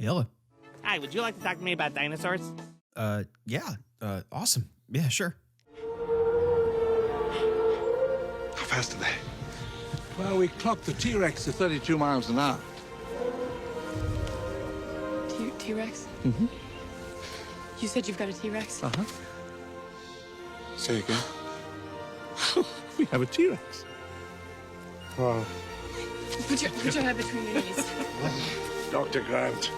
Hello. Hi, would you like to talk to me about dinosaurs? Yeah. Awesome. Yeah, sure. How fast are they? Well, we clocked the T-Rex to 32 miles an hour. T-Rex? Mm-hmm. You said you've got a T-Rex? Uh-huh. Say again. We have a T-Rex. Wow. Put your head between your knees. Dr. Grant.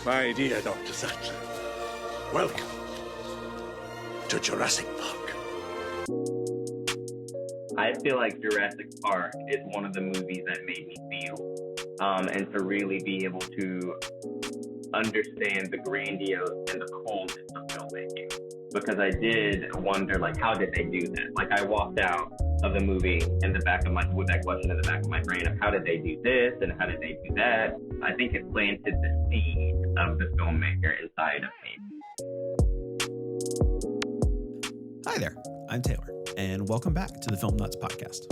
My dear Dr. Sattler. Welcome to Jurassic Park. I feel like Jurassic Park is one of the movies that made me feel, and to really be able to understand the grandiose and the coolness of filmmaking. Because I did wonder, like, how did they do that? Like, I walked out of the movie in the back of with that question in the back of my brain of how did they do this and how did they do that? I think it planted the seed of the filmmaker inside of me. Hi there. I'm Taylor, and welcome back to the Film Nuts podcast.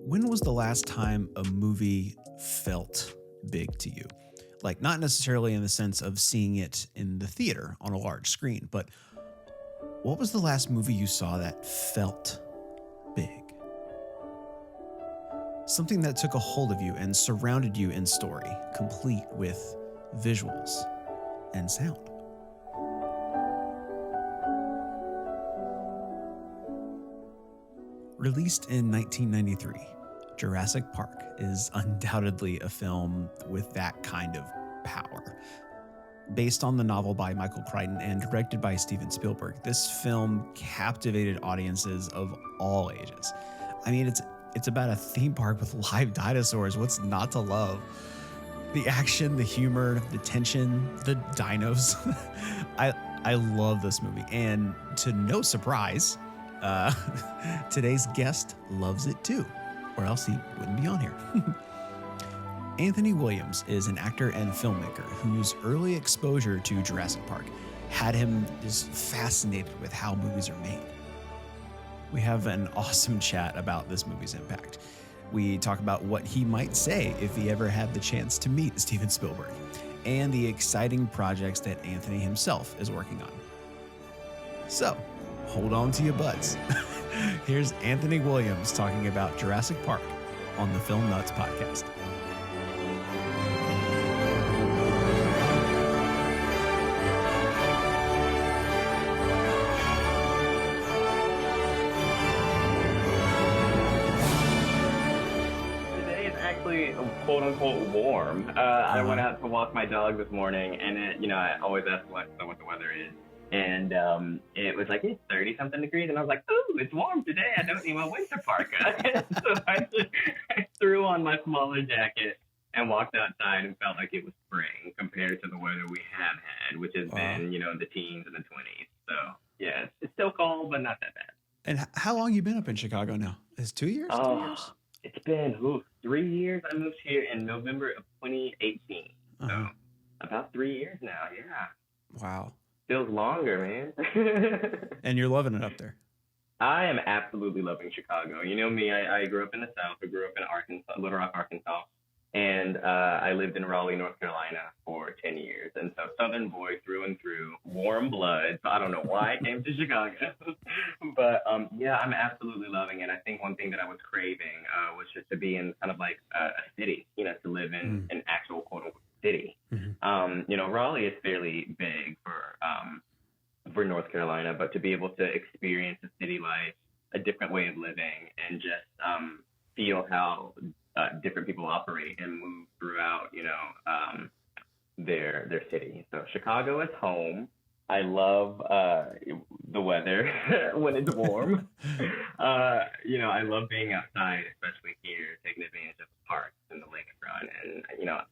When was the last time a movie felt big to you? Like, not necessarily in the sense of seeing it in the theater on a large screen, but what was the last movie you saw that felt big? Something that took a hold of you and surrounded you in story, complete with visuals and sound. Released in 1993, Jurassic Park is undoubtedly a film with that kind of power. Based on the novel by Michael Crichton and directed by Steven Spielberg, this film captivated audiences of all ages. I mean, it's about a theme park with live dinosaurs. What's not to love? The action, the humor, the tension, the dinos. I love this movie, and to no surprise, today's guest loves it too, or else he wouldn't be on here. Anthony Williams is an actor and filmmaker whose early exposure to Jurassic Park had him just fascinated with how movies are made. We have an awesome chat about this movie's impact. We talk about what he might say if he ever had the chance to meet Steven Spielberg, and the exciting projects that Anthony himself is working on. So, hold on to your butts. Here's Anthony Williams talking about Jurassic Park on the Film Nuts podcast. Today is actually quote unquote warm. I went out to walk my dog this morning, and I always ask Alexa what the weather is. And it was like, it's 30-something degrees. And I was like, ooh, it's warm today. I don't need my winter parka. So I threw on my smaller jacket and walked outside and felt like it was spring compared to the weather we have had, which has been, the teens and the 20s. So, yeah, it's still cold, but not that bad. And how long you been up in Chicago now? Is 2 years? 2 years? It's been 3 years. I moved here in November of 2018. So about 3 years now, yeah. Wow. Feels longer, man. And you're loving it up there. I am absolutely loving Chicago. You know me, I grew up in the South. I grew up in Arkansas, Little Rock, Arkansas. And I lived in Raleigh, North Carolina for 10 years. And so Southern boy through and through, warm blood. So I don't know why I came to Chicago. But yeah, I'm absolutely loving it. I think one thing that I was craving was just to be in kind of like a city, to live in an actual quote unquote city. Raleigh is fairly big for North Carolina, but to be able to experience a city life, a different way of living, and just feel how different people operate and move throughout, their city. So Chicago is home. I love the weather when it's warm. I love being outside, especially here, taking advantage of the parks and the lakefront. And,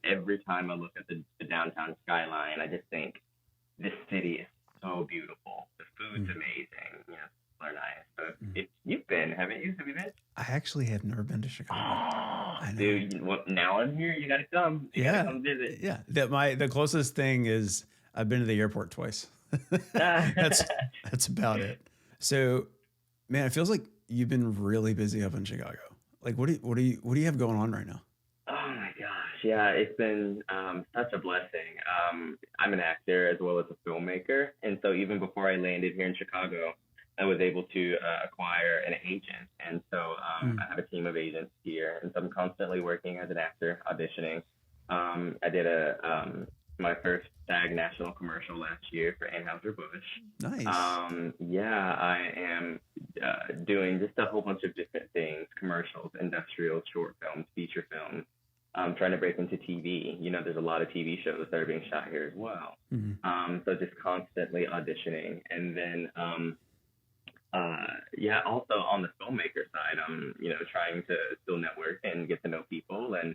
every time I look at the downtown skyline, I just think this city is so beautiful. The food's amazing. People are nice. So if you've been, haven't you? Have you been? I actually have never been to Chicago. I know. Dude, now I'm here. You got to come. You gotta come visit. Yeah. The closest thing is I've been to the airport twice. That's about it. So, man, it feels like you've been really busy up in Chicago. Like, what do you have going on right now? Oh my gosh, yeah, it's been such a blessing. I'm an actor as well as a filmmaker, and so even before I landed here in Chicago, I was able to acquire an agent, and so I have a team of agents here, and so I'm constantly working as an actor, auditioning. I did my first SAG national commercial last year for Anheuser-Busch. Nice. Yeah, I am doing just a whole bunch of different things: commercials, industrial, short films, feature films. I'm trying to break into TV. You know, there's a lot of TV shows that are being shot here as well. So just constantly auditioning. And then, also on the filmmaker side, I'm, trying to still network and get to know people and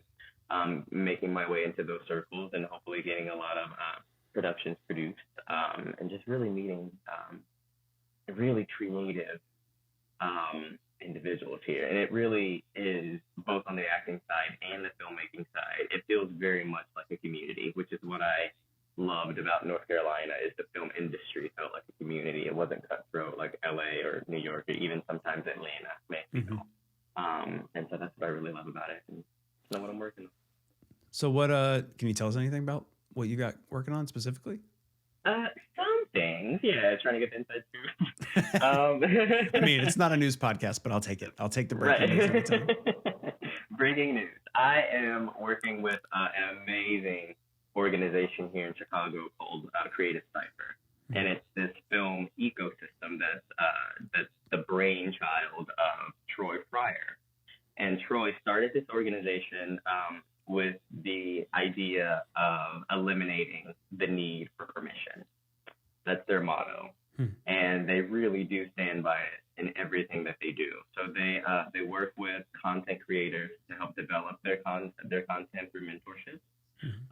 making my way into those circles and hopefully getting a lot of productions produced and just really meeting really creative individuals here. And it really is both on the acting side and the filmmaking side. It feels very much like a community, which is what I loved about North Carolina, is the film industry felt like a community. It wasn't cutthroat like LA or New York or even sometimes Atlanta, Mexico. And so that's what I really love about it. And that's what I'm working on. So what, can you tell us anything about what you got working on specifically? Some things, yeah, trying to get the inside scoop. I mean, it's not a news podcast, but I'll take it. I'll take the breaking news every time. Breaking news. I am working with an amazing organization here in Chicago called Creative Cipher. And it's this film ecosystem that's the brainchild of Troy Fryer. And Troy started this organization with the idea of eliminating the need for permission. That's their motto. And they really do stand by it in everything that they do. So they work with content creators to help develop their content through mentorship.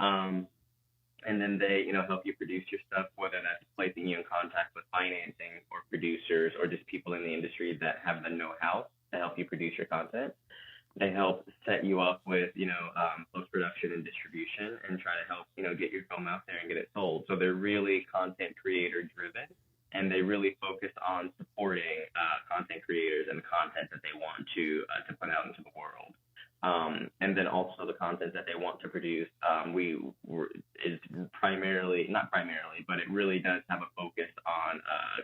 And then they, help you produce your stuff, whether that's placing you in contact with financing or producers or just people in the industry that have the know-how to help you produce your content. They help set you up with, post-production and distribution and try to help, get your film out there and get it sold. So they're really content creator driven, and they really focus on supporting content creators and the content that they want to put out into the world. And then also the content that they want to produce is not primarily, but it really does have a focus on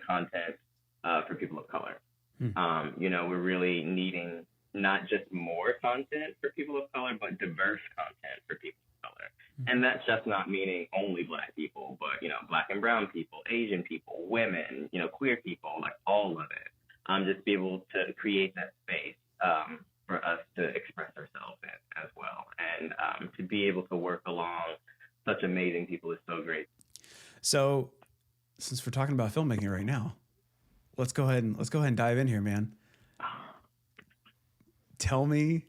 content for people of color. We're really needing not just more content for people of color, but diverse content for people of color. And that's just not meaning only Black people, but, Black and brown people, Asian people, women, queer people, like all of it. Just be able to create that space for us to express ourselves in as well. And to be able to work along such amazing people is so great. So since we're talking about filmmaking right now, let's go ahead and dive in here, man. Tell me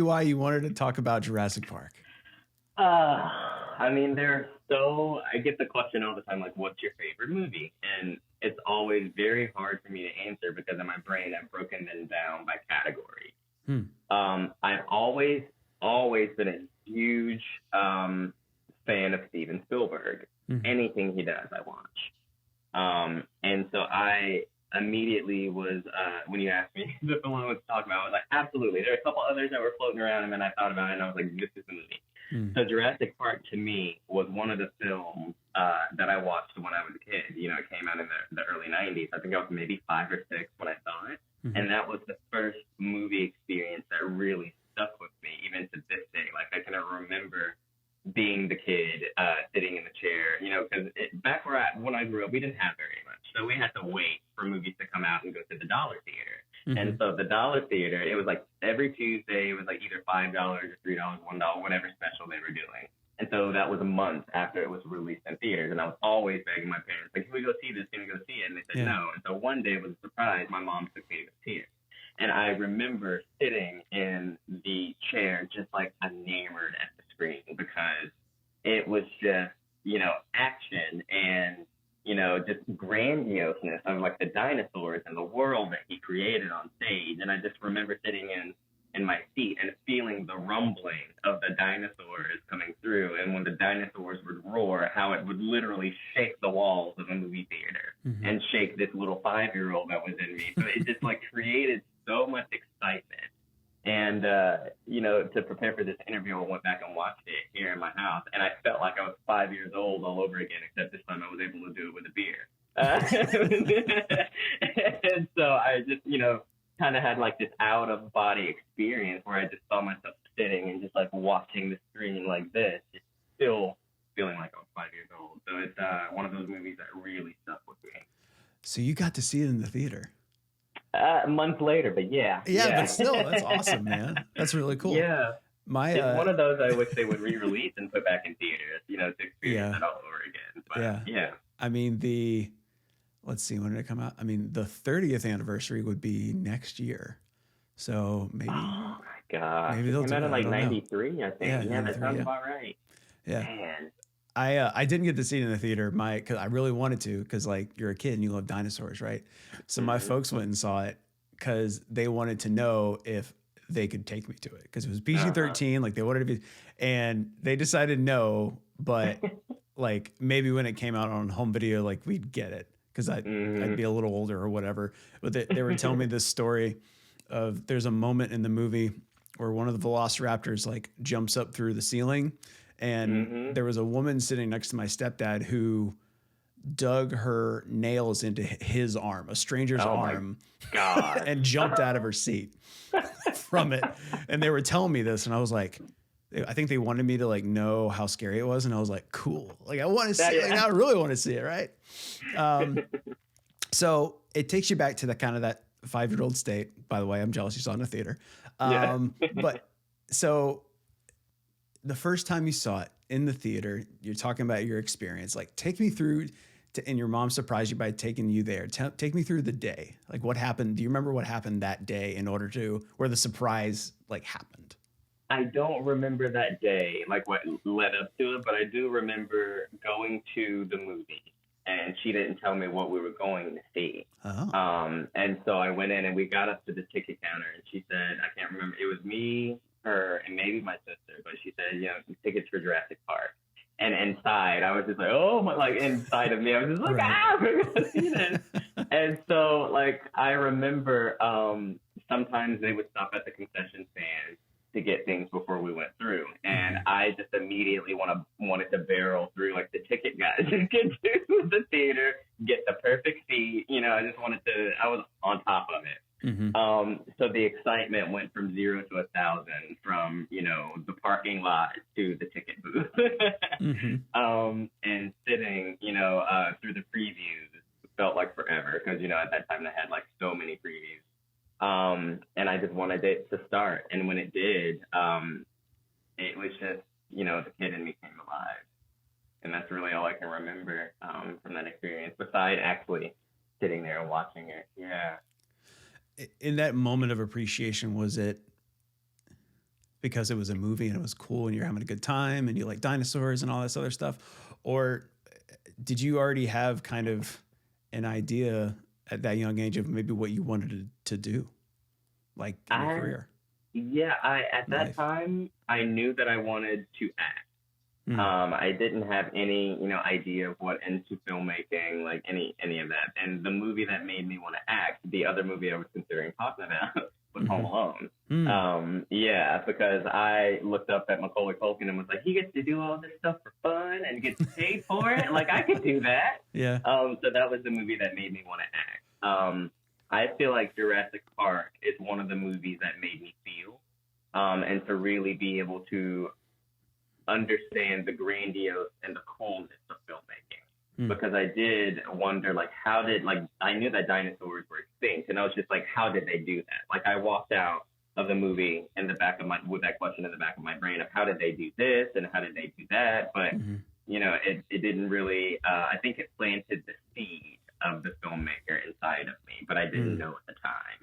why you wanted to talk about Jurassic Park. I get the question all the time, like, what's your favorite movie? And it's always very hard for me to answer because in my brain I've broken them down by category. I've always been a huge fan of Steven Spielberg. Anything he does, I watch. And so I immediately was, when you asked me the film I was talking about, I was like, absolutely. There are a couple others that were floating around, and then I thought about it, and I was like, this is the movie. So Jurassic Park, to me, was one of the films that I watched when I was a kid. It came out in the early 90s. I think I was maybe 5 or 6 when I saw it. And that was the first movie experience that really stuck with me, even to this day. Like, I can remember being the kid sitting in the chair, because back when I grew up, we didn't have very much. So we had to wait for movies to come out and go to the dollar theater. And so the dollar theater, it was like every Tuesday, it was like either $5 or $3, $1, whatever special they were doing. And so that was a month after it was released in theaters. And I was always begging my parents, like, can we go see this? Can we go see it? And they said no. And so one day it was a surprise. My mom took me to go see it. And I remember sitting in the chair just like enamored at the screen because it was just, action and, just grandioseness of like the dinosaurs and the world that he created on stage. And I just remember sitting in my seat and feeling the rumbling of the dinosaurs coming through. And when the dinosaurs would roar, how it would literally shake the walls of a movie theater and shake this little 5-year-old that was in me. So it just like created so much excitement. And, to prepare for this interview, I went back and watched it here in my house, and I felt like I was 5 years old all over again, except this time I was able to do it with a beer. And so I just, kind of had like this out of body experience where I just saw myself sitting and just like watching the screen like this, just still feeling like I was 5 years old. So it's one of those movies that really stuck with me. So you got to see it in the theater. A month later, but yeah. But still, that's awesome, man. That's really cool. Yeah. It's one of those I wish they would re-release and put back in theaters, to experience it all over again. But, yeah. I mean, let's see, when did it come out? I mean, the 30th anniversary would be next year. So maybe. Oh, my God. Maybe they'll it do came out it. in like 93, I think. Yeah, that sounds yeah. about right. Yeah. Man. I didn't get to see it in the theater, because I really wanted to, because like you're a kid and you love dinosaurs, right? So my folks went and saw it because they wanted to know if they could take me to it, because it was PG-13, like they wanted to be, and they decided no, but like maybe when it came out on home video, like we'd get it, because I'd be a little older or whatever. But they were telling me this story of, there's a moment in the movie where one of the velociraptors like jumps up through the ceiling. And there was a woman sitting next to my stepdad who dug her nails into his arm, a stranger's arm, God. and jumped out of her seat from it. And they were telling me this, and I was like, I think they wanted me to like know how scary it was, and I was like, cool. Like I want to see it. Like, I really want to see it, right? So it takes you back to that 5-year-old state. By the way, I'm jealous you saw it in the theater. But so the first time you saw it in the theater, you're talking about your experience. Like, take me through and your mom surprised you by taking you there. Take me through the day. Like, what happened? Do you remember what happened that day where the surprise like happened? I don't remember that day, like what led up to it, but I do remember going to the movie, and she didn't tell me what we were going to see. Oh. And so I went in and we got up to the ticket counter, and she said, I can't remember, it was me, her, and maybe my sister, but she said, tickets for Jurassic Park. And inside, I was just like, oh my, like inside of me, I was just like, we're gonna see this. And so, like, I remember sometimes they would stop at the concession stand to get things before we went through, and I just immediately wanted to barrel through like the ticket guys and get to the theater, get the perfect seat. I was on top of it. So the excitement went from 0 to 1,000, from, the parking lot to the ticket booth. And sitting, through the previews felt like forever, because, at that time they had like so many previews. And I just wanted it to start. And when it did, it was just, the kid in me came alive. And that's really all I can remember from that experience, besides actually sitting there and watching it. Yeah. In that moment of appreciation, was it because it was a movie and it was cool and you're having a good time and you like dinosaurs and all this other stuff? Or did you already have kind of an idea at that young age of maybe what you wanted to do, like in your career? Yeah, at that time, I knew that I wanted to act. I didn't have any, idea of what into filmmaking, like any of that. And the movie that made me want to act, the other movie I was considering talking about, was Home Alone. Because I looked up at Macaulay Culkin and was like, he gets to do all this stuff for fun and gets paid for it. Like, I could do that. Yeah. So that was the movie that made me want to act. I feel like Jurassic Park is one of the movies that made me feel, and to really be able to understand the grandiose and the coolness of filmmaking. Because I did wonder, like, I knew that dinosaurs were extinct, and I was just like, how did they do that? Like, I walked out of the movie with that question in the back of my brain of how did they do this and how did they do that? But, it didn't really, I think it planted the seed of the filmmaker inside of me, but I didn't know at the time.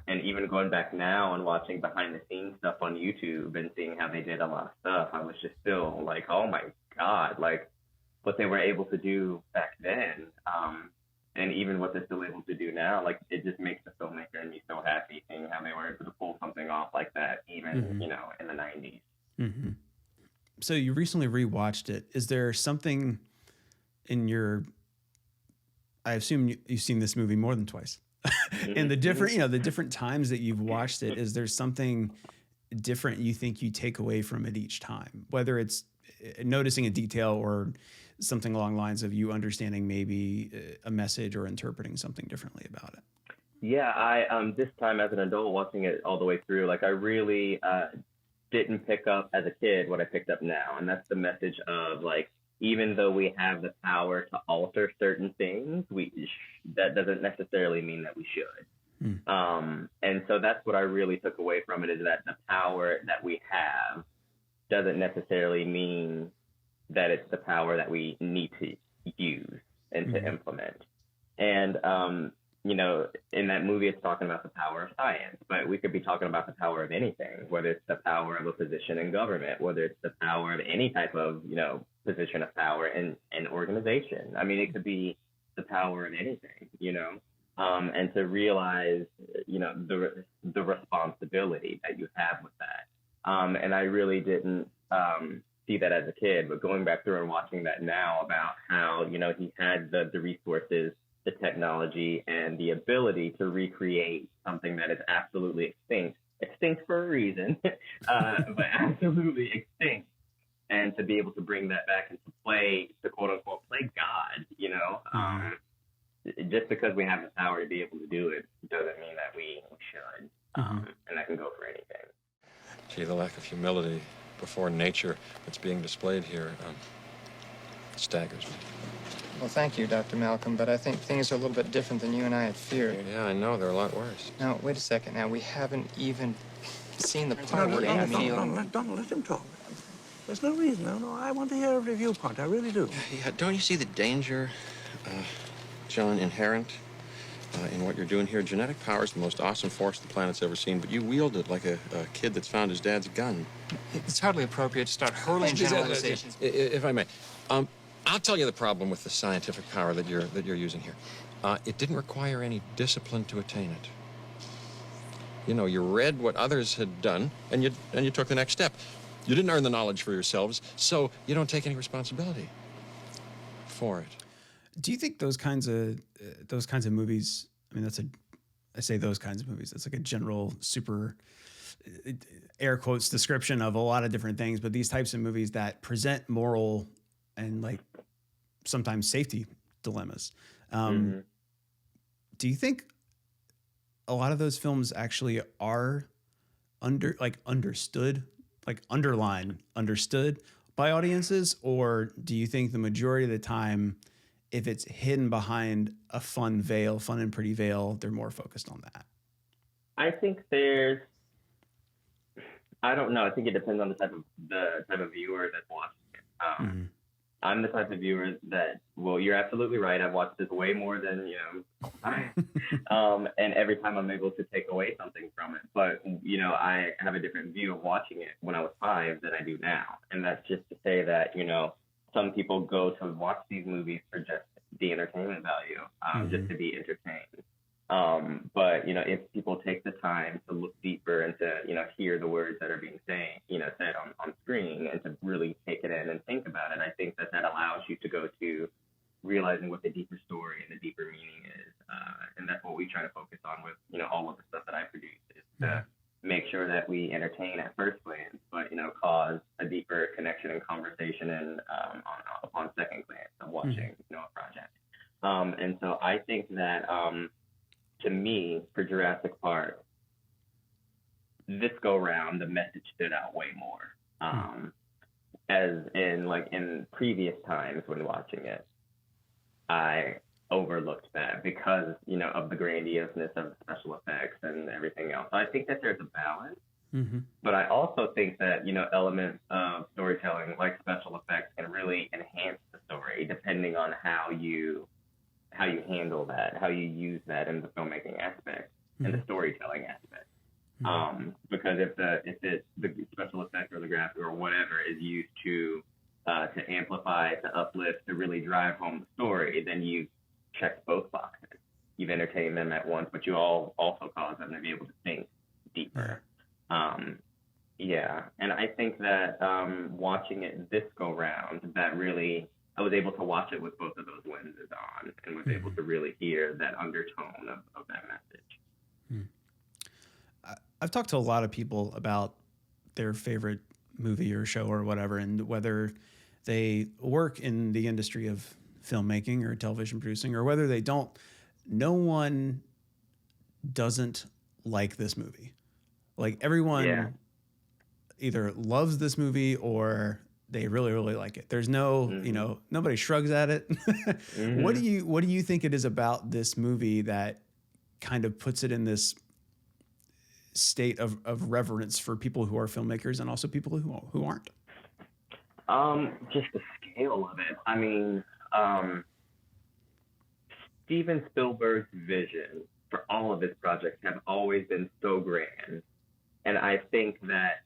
And even going back now and watching behind the scenes stuff on YouTube and seeing how they did a lot of stuff, I was just still like, oh my God, like what they were able to do back then. And even what they're still able to do now, like it just makes the filmmaker and me so happy seeing how they were able to pull something off like that, even, in the 90s. So you recently rewatched it. Is there something in I assume you've seen this movie more than twice. And the different, the different times that you've watched it, is there something different you think you take away from it each time, whether it's noticing a detail or something along the lines of you understanding maybe a message or interpreting something differently about it? Yeah, I this time as an adult watching it all the way through, like I really didn't pick up as a kid what I picked up now, and that's the message of like, even though we have the power to alter certain things, that doesn't necessarily mean that we should. And so that's what I really took away from it, is that the power that we have doesn't necessarily mean that it's the power that we need to use and to implement. And, in that movie, it's talking about the power of science, but we could be talking about the power of anything, whether it's the power of a position in government, whether it's the power of any type of, position of power in an organization. I mean, it could be the power of anything, and to realize, the responsibility that you have with that. And I really didn't see that as a kid, but going back through and watching that now about how, he had the resources, the technology, and the ability to recreate something that is absolutely extinct for a reason, but absolutely extinct. And to be able to bring that back into play, to quote unquote play God, just because we have the power to be able to do it doesn't mean that we should. And that can go for anything. Gee, the lack of humility before nature that's being displayed here staggers me. Well, thank you, Dr. Malcolm, but I think things are a little bit different than you and I had feared. Yeah, I know. They're a lot worse. Now, wait a second. Now, we haven't even seen the part where Amy... Don't let him talk. There's no reason. No, I want to hear every viewpoint. I really do. Yeah, don't you see the danger, John, inherent in what you're doing here? Genetic power is the most awesome force the planet's ever seen, but you wield it like a kid that's found his dad's gun. It's hardly appropriate to start hurling generalizations. If I may, I'll tell you the problem with the scientific power that you're using here. It didn't require any discipline to attain it. You read what others had done, and you took the next step. You didn't earn the knowledge for yourselves, so you don't take any responsibility for it. Do you think those kinds of movies? I mean, I say those kinds of movies. That's like a general, super air quotes description of a lot of different things. But these types of movies that present moral and like sometimes safety dilemmas. Do you think a lot of those films actually are understood by audiences, or do you think the majority of the time, if it's hidden behind a fun and pretty veil, they're more focused on that? I think I don't know. I think it depends on the type of viewer that's watching it. I'm the type of viewer that, well, you're absolutely right. I've watched this way more than, and every time I'm able to take away something from it. But, I have a different view of watching it when I was 5 than I do now. And that's just to say that, some people go to watch these movies for just the entertainment value, just to be entertained. But, if people take the time to look deeper and to, hear the words that are being said on screen and to really take it in and think about it, I think that allows you to go to realizing what the deeper story and the deeper meaning is. And that's what we try to focus on with, all of the stuff that I produce, is to make sure that we entertain at first glance, but, cause a deeper connection and conversation and upon second glance of watching, a project. And so I think that, to me, for Jurassic Park, this go round, the message stood out way more. As in previous times when watching it, I overlooked that because, of the grandioseness of the special effects and everything else. So I think that there's a balance. But I also think that, elements of storytelling like special effects can really enhance the story depending on how you handle that, how you use that in the filmmaking aspect and the storytelling aspect. Because if the special effect or the graphic or whatever is used to amplify, to uplift, to really drive home the story, then you've checked both boxes. You've entertained them at once, but you also cause them to be able to think deeper. And I think that watching it this go round, that really, I was able to watch it with both of those lenses on. on and was able to really hear that undertone of that message. I've talked to a lot of people about their favorite movie or show or whatever, and whether they work in the industry of filmmaking or television producing, or whether they don't. No one doesn't like this movie. Like, everyone either loves this movie or they really, really like it. There's no, nobody shrugs at it. What do you think it is about this movie that kind of puts it in this state of reverence for people who are filmmakers and also people who aren't? Just the scale of it. I mean, Steven Spielberg's vision for all of his projects have always been so grand, and I think that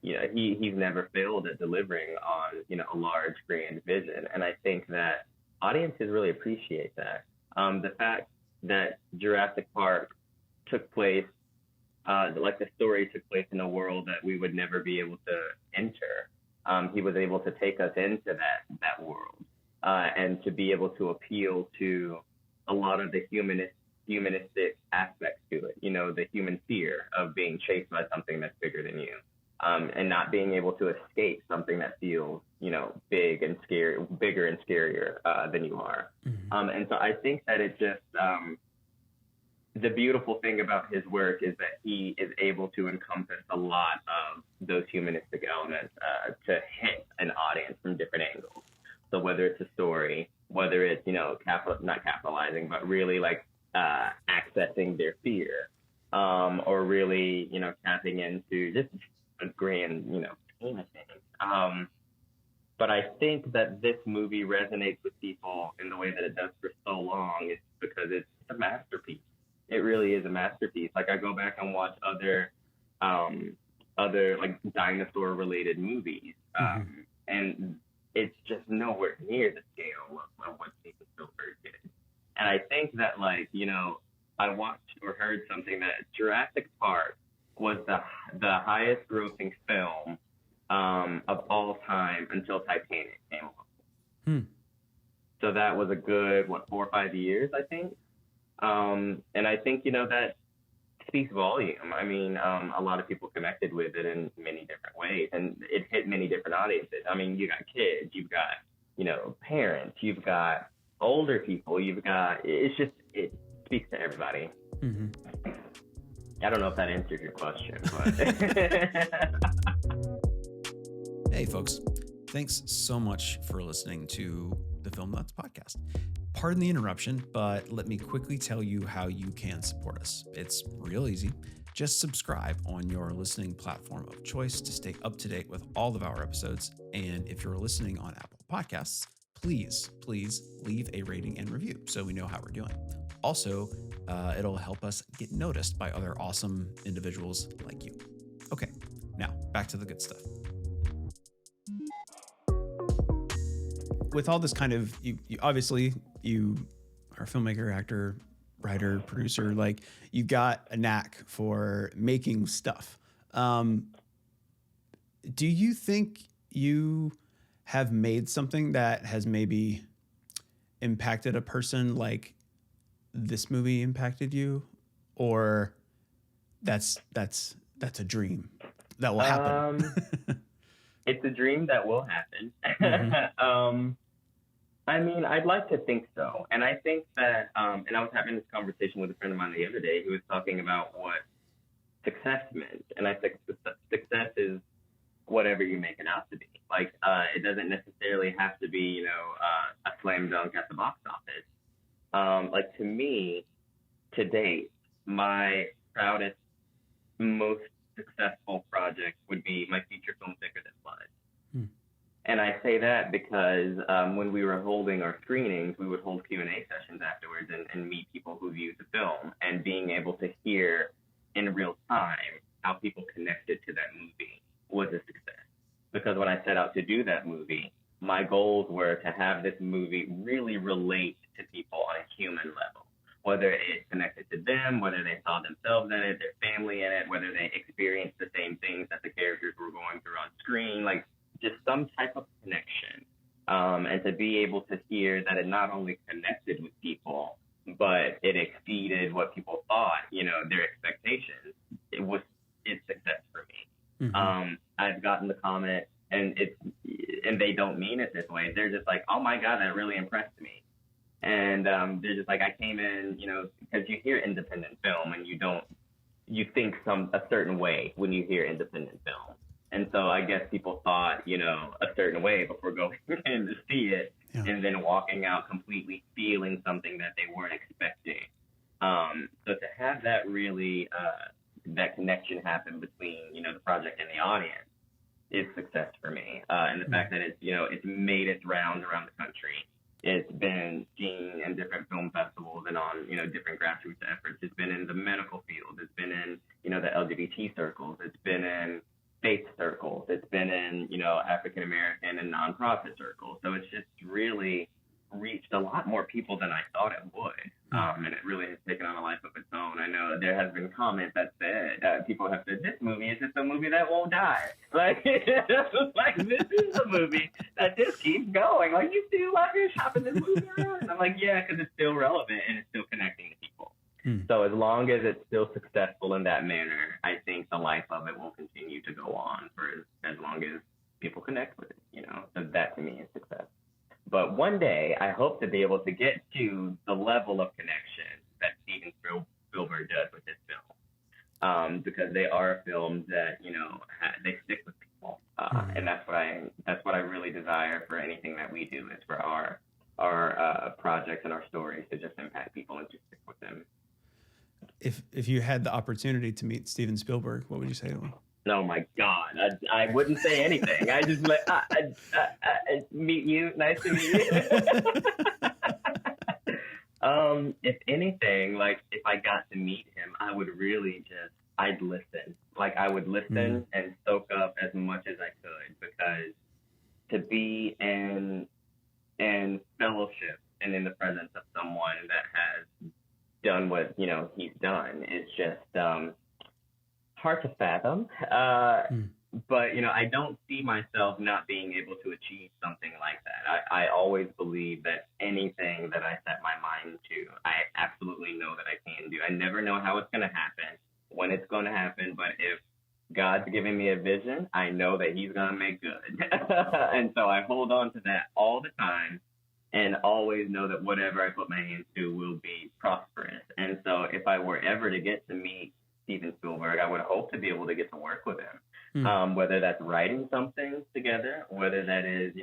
he's never failed at delivering on a large grand vision, and I think that audiences really appreciate that. The fact that Jurassic Park took place, like the story took place in a world that we would never be able to enter. He was able to take us into that world, and to be able to appeal to a lot of the humanistic aspects to it. The human fear of being chased by something that's bigger than you, and not being able to escape something that feels, big and scary, bigger and scarier than you are. And so I think that it just the beautiful thing about his work is that he is able to encompass a lot of those humanistic elements to hit an audience from different angles. So whether it's a story, whether it's, not capitalizing, but really like accessing their fear, or really, tapping into just a grand, scheme of things. But I think that this movie resonates with people in the way that it does for so long is because it's a masterpiece. It really is a masterpiece. Like, I go back and watch other like dinosaur related movies, and it's just nowhere near the scale of what Steven Spielberg did. And I think that, like, I watched or heard something that Jurassic Park was the highest grossing film of all time until Titanic came along. So that was a good, 4 or 5 years, I think. And I think, that speaks volume. I mean, a lot of people connected with it in many different ways, and it hit many different audiences. I mean, you got kids, you've got, parents, you've got older people, it speaks to everybody. I don't know if that answers your question, but Hey, folks. Thanks so much for listening to the Film Nuts podcast. Pardon the interruption, but let me quickly tell you how you can support us. It's real easy. Just subscribe on your listening platform of choice to stay up to date with all of our episodes. And if you're listening on Apple Podcasts, please leave a rating and review so we know how we're doing. Also, it'll help us get noticed by other awesome individuals like you. Okay, now back to the good stuff. With all this kind of, you obviously, you are a filmmaker, actor, writer, producer, like, you've got a knack for making stuff. Do you think you have made something that has maybe impacted a person like this movie impacted you, or that's a dream that will happen? It's a dream that will happen. I mean, I'd like to think so. And I think that, and I was having this conversation with a friend of mine the other day who was talking about what success meant. And I think success is whatever you make it out to be. Like, it doesn't necessarily have to be, a slam dunk at the box office. Like, to me, to date, my proudest, most successful project would be my feature film Thicker Than Blood. And I say that because when we were holding our screenings, we would hold Q&A sessions afterwards and meet people who viewed the film, and being able to hear in real time how people connected to that movie was a success. Because when I set out to do that movie, my goals were to have this movie really relate to people on a human level, whether it connected to them, whether they saw themselves in it, their family in it, whether they experienced the same things that the characters were going through on screen, like just some type of connection and to be able to hear that it not only connected with people, but it exceeded what people thought, their expectations. It's success for me. Mm-hmm. I've gotten the comment, and they don't mean it this way. They're just like, "Oh my God, that really impressed me." And they're just like, I came in, because you hear independent film and you think a certain way when you hear independent film. And so I guess people thought, a certain way before going in to see it, and then walking out completely feeling something that they weren't expecting. So to have that really, that connection happen between, the project and the audience is success for me. And the fact that it's made its rounds around the country. It's been seen in different film festivals and on, different grassroots efforts. It's been in the medical field. It's been in, the LGBT circles. It's been in faith circles. It's been in, African American and nonprofit circles. So it's just really reached a lot more people than I thought it would. And it really has taken on a life of its own. I know there has been comments that said, people have said, this movie is just a movie that won't die. Like, this is a movie that just keeps going. Like, you still out here shopping this movie around? And I'm like, yeah, because it's still relevant and it's still connecting to people. So as long as it's still successful in that manner, I think the life of it will continue to go on for as long as people connect with it, So that to me is success. But one day, I hope to be able to get to the level of connection that Steven Spielberg does with his film, because they are films that they stick with people, and that's what I really desire for anything that we do, is for our projects and our stories to just impact people and just stick with them. If you had the opportunity to meet Steven Spielberg, what would you say to him? Oh my God, I wouldn't say anything. I just meet you. Nice to meet you. If anything, like if I got to meet him, I would really I'd listen. Like I would listen and soak up as much as I could, because to be in fellowship and in the presence of someone that has done what he's done is just hard to fathom. But I don't see myself not being able to achieve something like that. I always believe that anything that I set my mind to, I absolutely know that I can do. I never know how it's going to happen, when it's going to happen, but if God's giving me a vision, I know that he's going to make good. And so I hold on to that all the time, and always know that whatever I put my hands to will be prosperous. And so if I were ever to get to meet Steven Spielberg, I would hope to be able to get to work with him, whether that's writing something together, whether that is,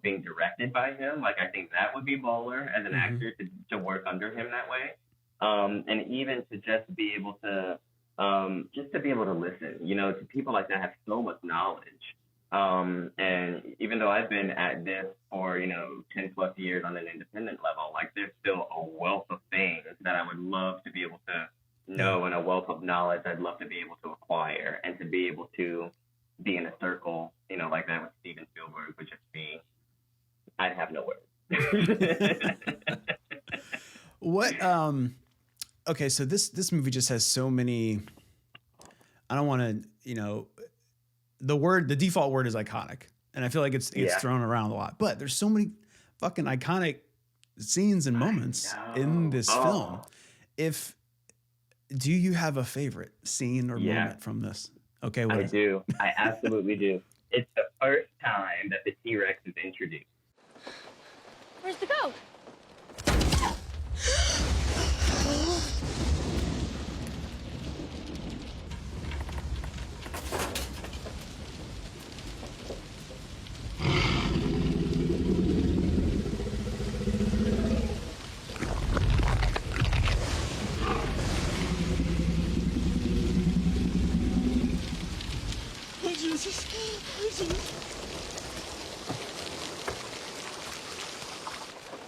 being directed by him. Like, I think that would be baller as an actor to work under him that way. And even to just be able to, listen, to people like that have so much knowledge. And even though I've been at this for, 10 plus years on an independent level, like there's still a wealth of things that I would love to be able to know, and a wealth of knowledge I'd love to be able to acquire, and to be able to be in a circle, like that with Steven Spielberg would just be, I'd have no words. What, okay, so this movie just has so many, I don't want to, the default word is iconic, and I feel like it's thrown around a lot, but there's so many fucking iconic scenes and moments in this film. Do you have a favorite scene or moment from this? Okay, what I do. I absolutely do. It's the first time that the T-Rex is introduced. Where's the goat?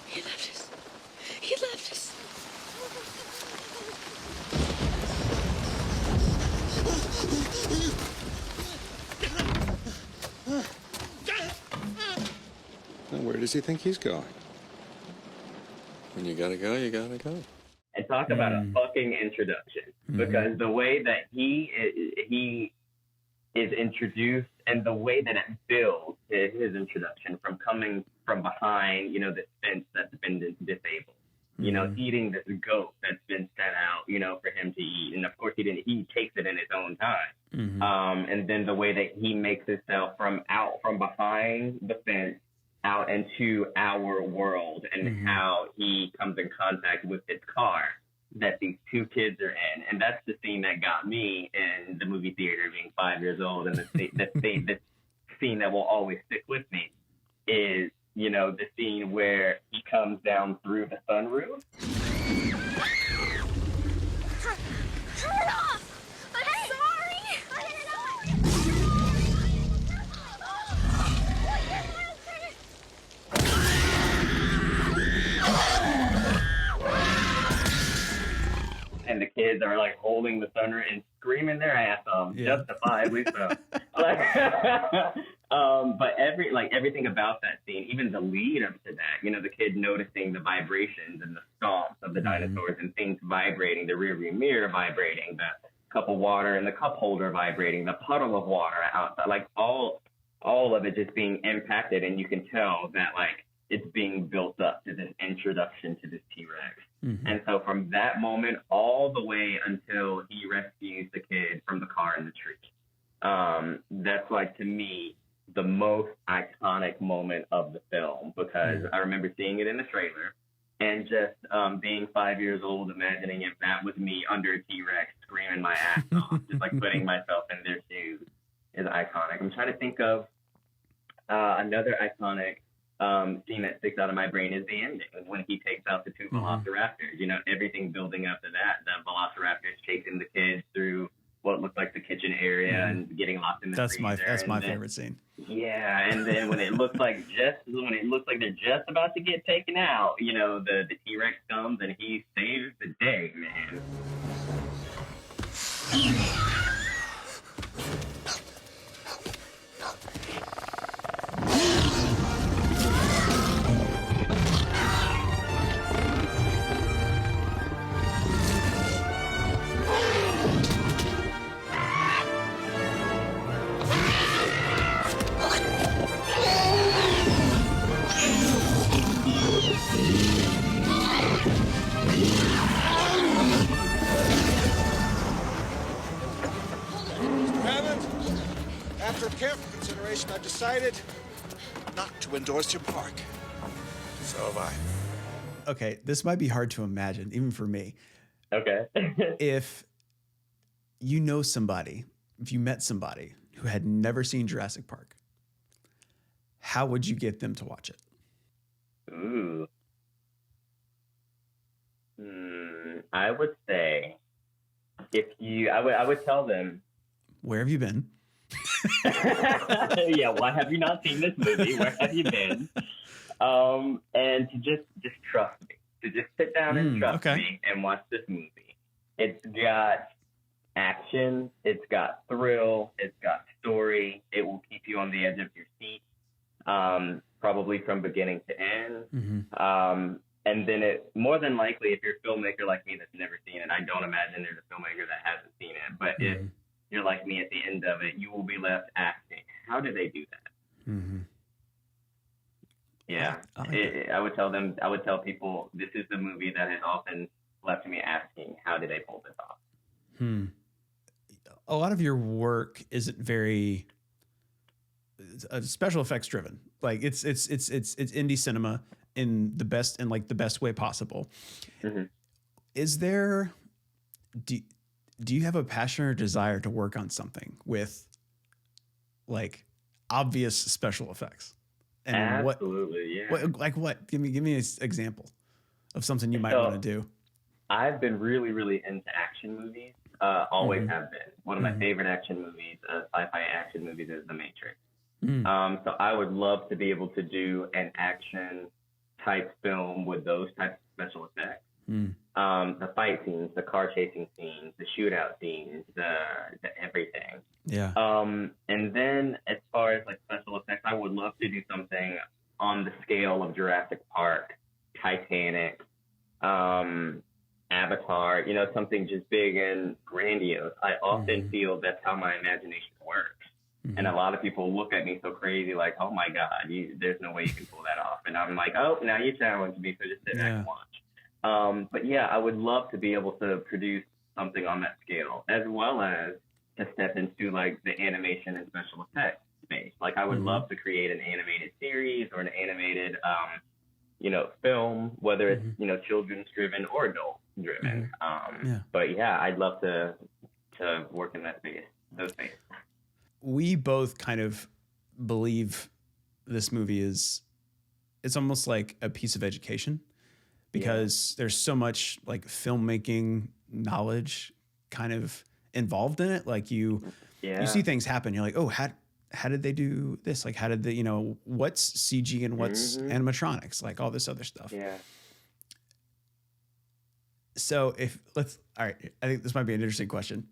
He left us. He left us. Now, where does he think he's going? When you gotta go, you gotta go. And talk about a fucking introduction, because the way that he is introduced, and the way that it builds his introduction from coming from behind, this fence that's been disabled. Eating this goat that's been set out, for him to eat. And of course he takes it in his own time. And then the way that he makes himself from behind the fence out into our world, and how he comes in contact with his car that these two kids are in. And that's the scene that got me in the movie theater being 5 years old. And the scene that will always stick with me is, the scene where he comes down through the sunroof. Turn it off! I'm sorry! I didn't know. And the kids are like holding the sunroof and screaming their ass off, justifiably so. But everything about that scene, even the lead up to that, the kid noticing the vibrations and the stomps of the dinosaurs and things vibrating, the rearview mirror vibrating, the cup of water and the cup holder vibrating, the puddle of water outside, like all of it just being impacted, and you can tell that it's being built up to this introduction to this T-Rex. And so from that moment all the way until he rescues the kid from the car in the tree, that's to me the most iconic moment of the film, because I remember seeing it in the trailer and just being 5 years old, imagining if that was me under a T-Rex screaming my ass off, just putting myself in their shoes is iconic. I'm trying to think of another iconic scene that sticks out of my brain is the ending when he takes out the two velociraptors. Everything building up to that. The velociraptors chasing the kids through what looked like the kitchen area and getting locked in the freezer. That's my favorite scene. Yeah, and then when it looks like they're just about to get taken out, the T-Rex comes and he saves the day, man. After careful consideration, I've decided not to endorse your park. So have I. Okay, this might be hard to imagine, even for me. Okay. If you met somebody who had never seen Jurassic Park, how would you get them to watch it? Ooh. I would say I would tell them. Where have you been? Yeah, why have you not seen this movie? Where have you been? And to just trust me. To just sit down and trust me and watch this movie. It's got action, it's got thrill, it's got story. It will keep you on the edge of your seat, probably from beginning to end. And then more than likely, if you're a filmmaker like me that's never seen it, I don't imagine there's a filmmaker that hasn't seen it, but if you're like me at the end of it, you will be left asking, how did they do that? Yeah. I would tell people, this is the movie that has often left me asking, how did they pull this off? A lot of your work isn't very special effects driven. Like it's indie cinema in the best way possible. Is there, do you have a passion or desire to work on something with like obvious special effects? And Absolutely, what? Give me an example of something you might want to do. I've been really, really into action movies. Always have been. One of my favorite action movies, sci-fi action movies, is The Matrix. So I would love to be able to do an action type film with those types of special effects. The fight scenes, the car chasing scenes, the shootout scenes, the everything. Yeah. And then as far as like special effects, I would love to do something on the scale of Jurassic Park, Titanic, Avatar, something just big and grandiose. I often feel that's how my imagination works. And a lot of people look at me so crazy, like, oh my God, there's no way you can pull that off. And I'm like, oh, now you challenge me, so just sit back and watch. But yeah, I would love to be able to produce something on that scale, as well as to step into like the animation and special effects space. Like I would love to create an animated series or an animated, film, whether it's, children's driven or adult driven. But yeah, I'd love to work in that space, those spaces. We both kind of believe this movie it's almost like a piece of education, because there's so much like filmmaking knowledge kind of involved in it. Like you see things happen. You're like, oh, how did they do this? Like, how did they, what's CG and what's animatronics, like all this other stuff. Yeah. So all right, I think this might be an interesting question.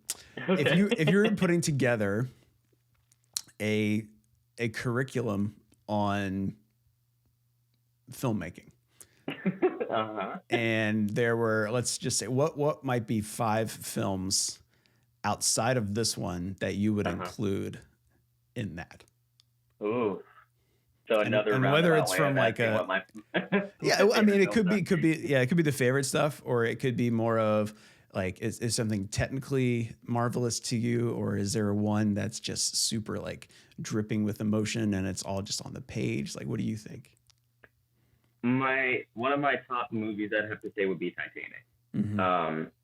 Okay. If you're putting together a curriculum on filmmaking, and there were, let's just say, what might be 5 films outside of this one that you would include in that? Ooh. So another and whether it's from like a I mean, it could be the favorite stuff, or it could be more of like, is something technically marvelous to you, or is there one that's just super like dripping with emotion and it's all just on the page? Like, what do you think? One of my top movies, I'd have to say, would be Titanic.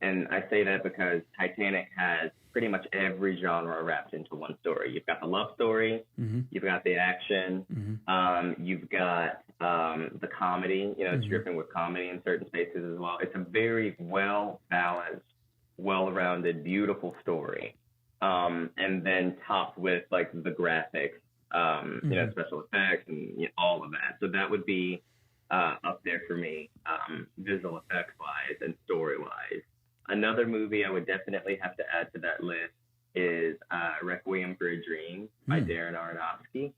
And I say that because Titanic has pretty much every genre wrapped into one story. You've got the love story, you've got the action, you've got the comedy, it's dripping with comedy in certain spaces as well. It's a very well-balanced, well-rounded, beautiful story. And then topped with like the graphics, special effects and all of that. So that would be up there for me, visual effects wise and story wise. Another movie I would definitely have to add to that list is Requiem for a Dream by Darren Aronofsky.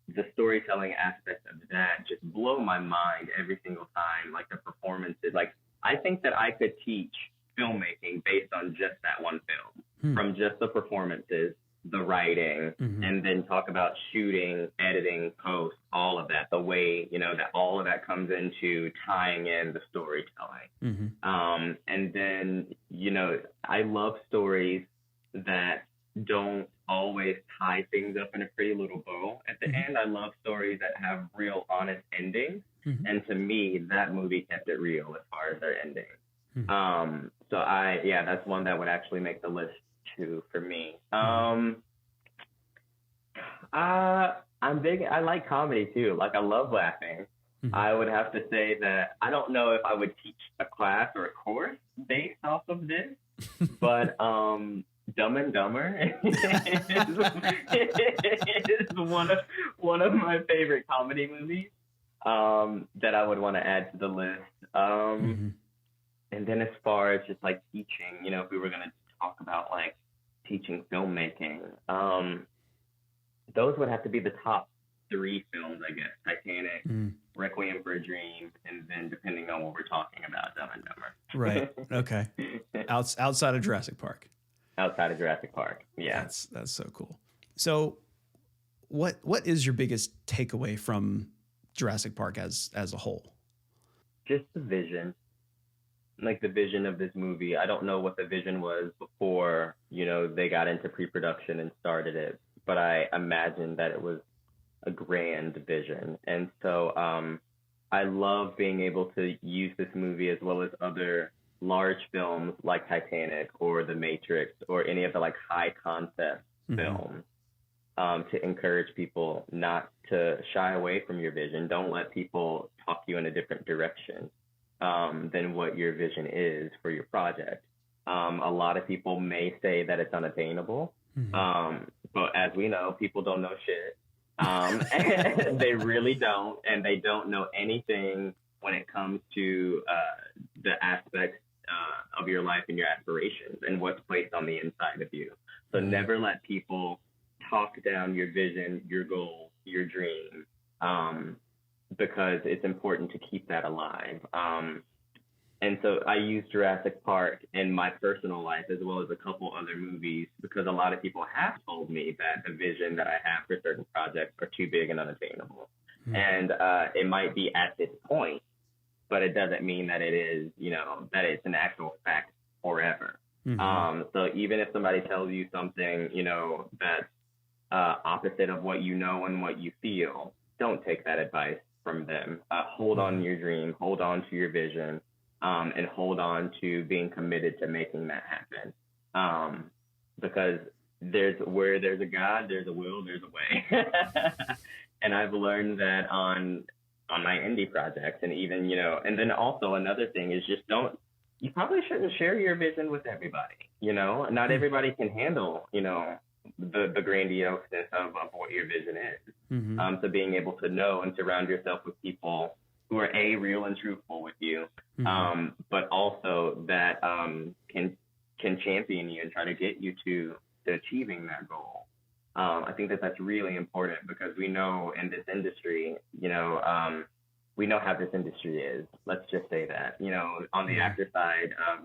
The storytelling aspects of that just blow my mind every single time. Like the performances, like I think that I could teach filmmaking based on just that one film, from just the performances, the writing, and then talk about shooting, editing, post, all of that, the way, that all of that comes into tying in the storytelling. And then, I love stories that don't always tie things up in a pretty little bow at the end. I love stories that have real honest endings. And to me, that movie kept it real as far as their ending. So that's one that would actually make the list too for me. I'm big. I like comedy too. Like I love laughing. I would have to say that I don't know if I would teach a class or a course based off of this, but Dumb and Dumber is one of my favorite comedy movies that I would want to add to the list. And then as far as just like teaching, if we were going to talk about like teaching filmmaking, those would have to be the top 3 films, I guess. Titanic, Requiem for a Dream, and then depending on what we're talking about, Dumb and Dumber. Right. Okay. Outside of Jurassic Park. Outside of Jurassic Park. Yeah. That's so cool. So what is your biggest takeaway from Jurassic Park as a whole? Just the vision. Like the vision of this movie. I don't know what the vision was before, they got into pre-production and started it, but I imagine that it was a grand vision. And so I love being able to use this movie as well as other large films like Titanic or The Matrix or any of the like high concept films to encourage people not to shy away from your vision. Don't let people talk you in a different direction than what your vision is for your project. A lot of people may say that it's unattainable, but as we know, people don't know shit. And they really don't, and they don't know anything when it comes to the aspects of your life and your aspirations and what's placed on the inside of you. So never let people talk down your vision, your goal, your dream, because it's important to keep that alive. And so I use Jurassic Park in my personal life as well as a couple other movies because a lot of people have told me that the vision that I have for certain projects are too big and unattainable. And it might be at this point, but it doesn't mean that it is, that it's an actual fact forever. So even if somebody tells you something, that's opposite of what you know and what you feel, don't take that advice from them. Hold on to your dream, hold on to your vision, and hold on to being committed to making that happen. Because where there's a God, there's a will, there's a way. And I've learned that on my indie projects, and even, and then also another thing is you probably shouldn't share your vision with everybody. Not everybody can handle, the grandioseness of what your vision is. So being able to know and surround yourself with people who are real and truthful with you, but also that can champion you and try to get you to achieving that goal. I think that's really important because we know in this industry, we know how this industry is. Let's just say that, on the actor side of,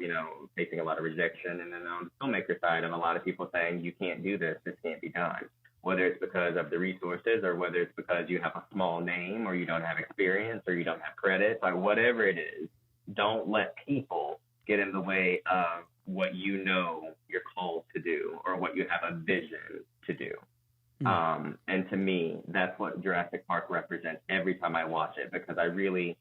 facing a lot of rejection, and then on the filmmaker side of a lot of people saying, you can't do this can't be done. Whether it's because of the resources or whether it's because you have a small name or you don't have experience or you don't have credit, or whatever it is, don't let people get in the way of what you're called to do or what you have a vision to do. And to me, that's what Jurassic Park represents every time I watch it, because I really,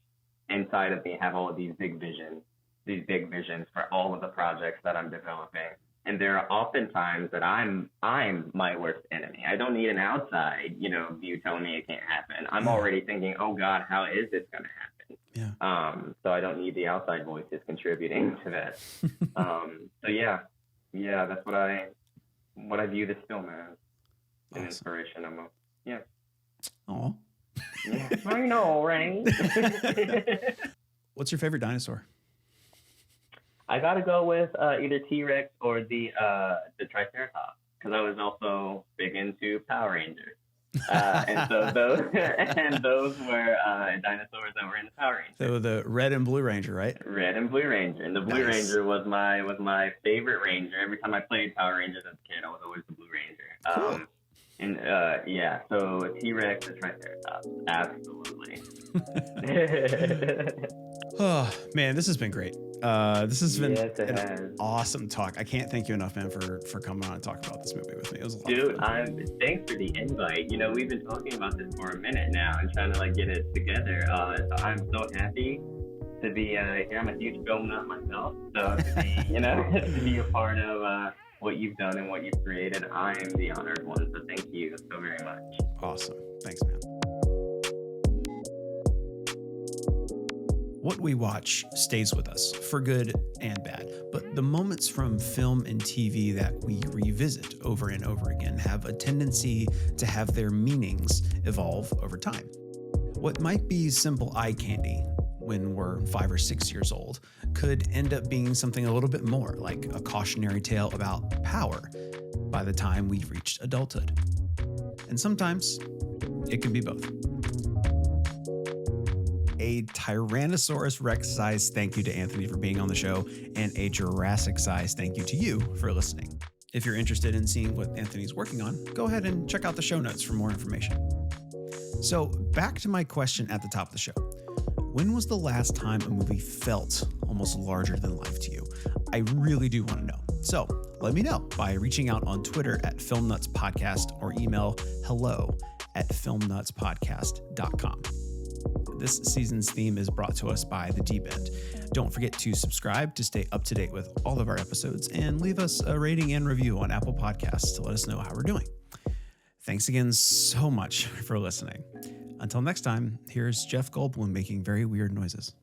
inside of me, have all of these big visions for all of the projects that I'm developing. And there are often times that I'm my worst enemy. I don't need an outside, view telling me it can't happen. I'm already thinking, oh God, how is this going to happen? Yeah. So I don't need the outside voices contributing to that. So yeah, that's what I view this film as. An inspiration almost. Yeah. Oh. Yeah. I know, right? What's your favorite dinosaur? I gotta go with either T-Rex or the Triceratops, because I was also big into Power Rangers. And so those were dinosaurs that were in the Power Rangers. So the red and blue ranger, right? Red and blue ranger, and the blue ranger was my favorite ranger. Every time I played Power Rangers as a kid, I was always the blue ranger. Cool. And so T-Rex and Triceratops, absolutely. Oh man, this has been great. This has been an awesome talk. I can't thank you enough, man, for coming on and talking about this movie with me. It was a lot Dude, of fun. Thanks for the invite. We've been talking about this for a minute now and trying to get it together. So I'm so happy to be here. I'm a huge film nut myself, so to be, to be a part of what you've done and what you've created, I am the honored one. So thank you so very much. Awesome. Thanks, man. What we watch stays with us for good and bad, but the moments from film and TV that we revisit over and over again have a tendency to have their meanings evolve over time. What might be simple eye candy when we're 5 or 6 years old could end up being something a little bit more, like a cautionary tale about power by the time we've reached adulthood. And sometimes it can be both. A Tyrannosaurus Rex size thank you to Anthony for being on the show, and a Jurassic size thank you to you for listening. If you're interested in seeing what Anthony's working on, go ahead and check out the show notes for more information. So back to my question at the top of the show. When was the last time a movie felt almost larger than life to you? I really do want to know. So let me know by reaching out on Twitter at FilmNutsPodcast or email hello@filmnutspodcast.com. This season's theme is brought to us by theDeeepEnd. Don't forget to subscribe to stay up to date with all of our episodes, and leave us a rating and review on Apple Podcasts to let us know how we're doing. Thanks again so much for listening. Until next time, here's Jeff Goldblum making very weird noises.